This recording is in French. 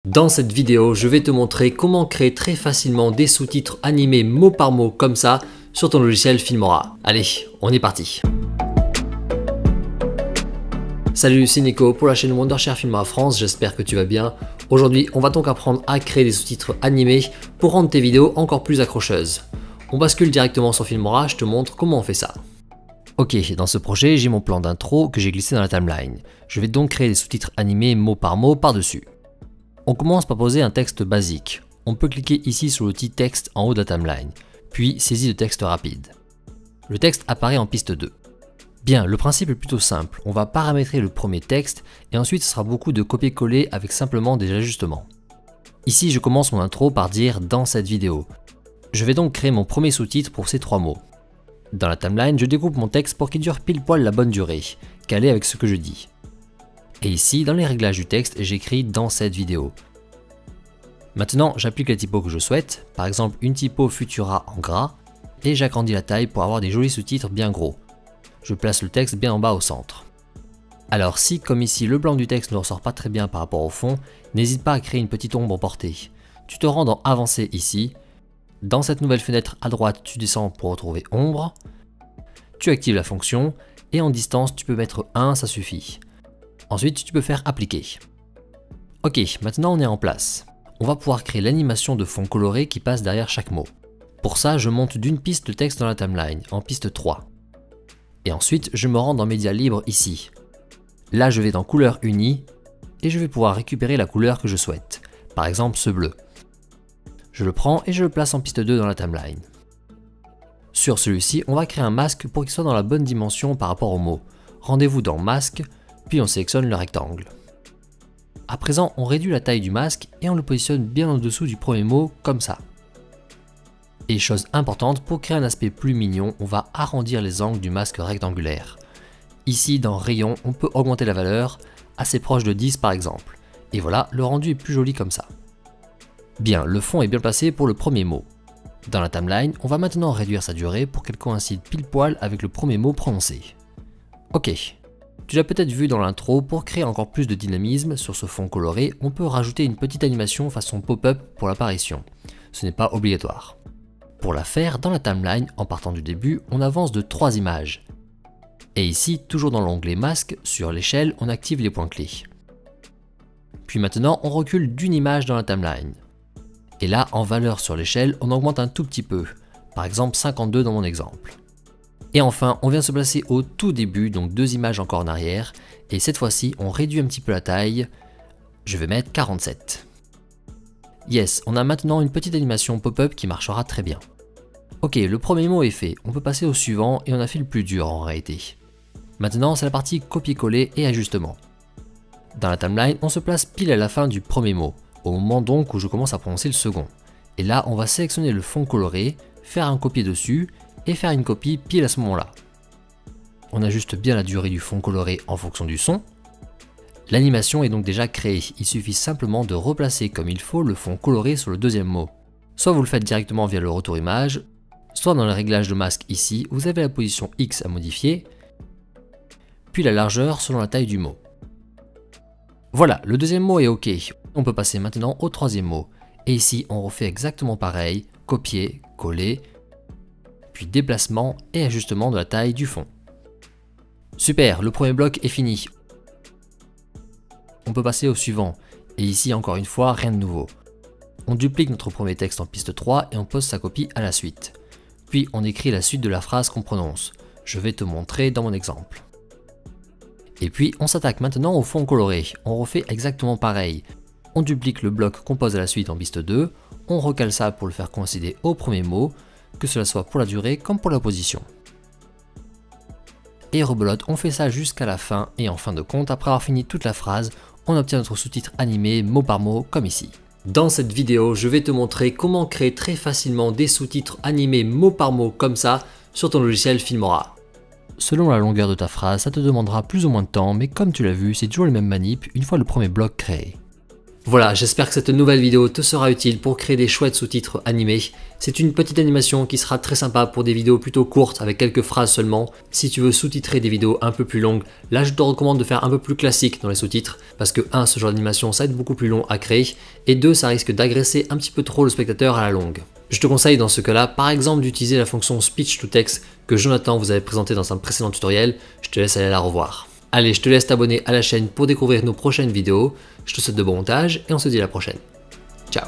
Dans cette vidéo, je vais te montrer comment créer très facilement des sous-titres animés mot par mot comme ça sur ton logiciel Filmora. Allez, on est parti. Salut, c'est Nico pour la chaîne Wondershare Filmora France, j'espère que tu vas bien. Aujourd'hui, on va donc apprendre à créer des sous-titres animés pour rendre tes vidéos encore plus accrocheuses. On bascule directement sur Filmora, je te montre comment on fait ça. Ok, dans ce projet, j'ai mon plan d'intro que j'ai glissé dans la timeline. Je vais donc créer des sous-titres animés mot par-dessus. On commence par poser un texte basique. On peut cliquer ici sur l'outil texte en haut de la timeline, puis saisie de texte rapide. Le texte apparaît en piste 2. Bien, le principe est plutôt simple. On va paramétrer le premier texte et ensuite ce sera beaucoup de copier-coller avec simplement des ajustements. Ici, je commence mon intro par dire « dans cette vidéo ». Je vais donc créer mon premier sous-titre pour ces trois mots. Dans la timeline, je découpe mon texte pour qu'il dure pile poil la bonne durée, calé avec ce que je dis. Et ici, dans les réglages du texte, j'écris « dans cette vidéo ». Maintenant, j'applique la typo que je souhaite, par exemple une typo Futura en gras, et j'agrandis la taille pour avoir des jolis sous-titres bien gros. Je place le texte bien en bas au centre. Alors si, comme ici, le blanc du texte ne ressort pas très bien par rapport au fond, n'hésite pas à créer une petite ombre portée. Tu te rends dans Avancer ici. Dans cette nouvelle fenêtre à droite, tu descends pour retrouver Ombre. Tu actives la fonction, et en distance, tu peux mettre 1, ça suffit. Ensuite, tu peux faire appliquer. Ok, maintenant on est en place. On va pouvoir créer l'animation de fond coloré qui passe derrière chaque mot. Pour ça, je monte d'une piste le texte dans la timeline, en piste 3. Et ensuite, je me rends dans Média libre ici. Là, je vais dans Couleur unie, et je vais pouvoir récupérer la couleur que je souhaite. Par exemple, ce bleu. Je le prends et je le place en piste 2 dans la timeline. Sur celui-ci, on va créer un masque pour qu'il soit dans la bonne dimension par rapport au mot. Rendez-vous dans Masque, puis on sélectionne le rectangle. À présent, on réduit la taille du masque et on le positionne bien en dessous du premier mot, comme ça. Et chose importante, pour créer un aspect plus mignon, on va arrondir les angles du masque rectangulaire. Ici, dans Rayon, on peut augmenter la valeur, assez proche de 10 par exemple. Et voilà, le rendu est plus joli comme ça. Bien, le fond est bien placé pour le premier mot. Dans la timeline, on va maintenant réduire sa durée pour qu'elle coïncide pile poil avec le premier mot prononcé. Ok. Tu l'as peut-être vu dans l'intro, pour créer encore plus de dynamisme sur ce fond coloré, on peut rajouter une petite animation façon pop-up pour l'apparition. Ce n'est pas obligatoire. Pour la faire, dans la timeline, en partant du début, on avance de 3 images. Et ici, toujours dans l'onglet masque, sur l'échelle, on active les points clés. Puis maintenant, on recule d'une image dans la timeline. Et là, en valeur sur l'échelle, on augmente un tout petit peu. Par exemple, 52 dans mon exemple. Et enfin, on vient se placer au tout début, donc 2 images encore en arrière, et cette fois-ci, on réduit un petit peu la taille, je vais mettre 47. Yes, on a maintenant une petite animation pop-up qui marchera très bien. Ok, le premier mot est fait, on peut passer au suivant et on a fait le plus dur en réalité. Maintenant, c'est la partie copier-coller et ajustement. Dans la timeline, on se place pile à la fin du premier mot, au moment donc où je commence à prononcer le second. Et là, on va sélectionner le fond coloré, faire un copier dessus, et faire une copie pile à ce moment-là. On ajuste bien la durée du fond coloré en fonction du son. L'animation est donc déjà créée, il suffit simplement de replacer comme il faut le fond coloré sur le deuxième mot. Soit vous le faites directement via le retour image, soit dans le réglage de masque ici, vous avez la position X à modifier, puis la largeur selon la taille du mot. Voilà, le deuxième mot est ok. On peut passer maintenant au troisième mot. Et ici, on refait exactement pareil, copier, coller, puis déplacement et ajustement de la taille du fond. Super, le premier bloc est fini. On peut passer au suivant, et ici encore une fois, rien de nouveau. On duplique notre premier texte en piste 3 et on pose sa copie à la suite. Puis on écrit la suite de la phrase qu'on prononce. Je vais te montrer dans mon exemple. Et puis on s'attaque maintenant au fond coloré. On refait exactement pareil. On duplique le bloc qu'on pose à la suite en piste 2, on recale ça pour le faire coïncider au premier mot, que cela soit pour la durée comme pour la position. Et rebelote, on fait ça jusqu'à la fin et en fin de compte, après avoir fini toute la phrase, on obtient notre sous-titre animé mot par mot comme ici. Dans cette vidéo, je vais te montrer comment créer très facilement des sous-titres animés mot par mot comme ça sur ton logiciel Filmora. Selon la longueur de ta phrase, ça te demandera plus ou moins de temps, mais comme tu l'as vu, c'est toujours les mêmes manips une fois le premier bloc créé. Voilà, j'espère que cette nouvelle vidéo te sera utile pour créer des chouettes sous-titres animés. C'est une petite animation qui sera très sympa pour des vidéos plutôt courtes avec quelques phrases seulement. Si tu veux sous-titrer des vidéos un peu plus longues, là je te recommande de faire un peu plus classique dans les sous-titres parce que 1, ce genre d'animation ça va être beaucoup plus long à créer et 2, ça risque d'agresser un petit peu trop le spectateur à la longue. Je te conseille dans ce cas-là par exemple d'utiliser la fonction Speech to Text que Jonathan vous avait présentée dans un précédent tutoriel. Je te laisse aller la revoir. Allez, je te laisse t'abonner à la chaîne pour découvrir nos prochaines vidéos. Je te souhaite de bon montage et on se dit à la prochaine. Ciao.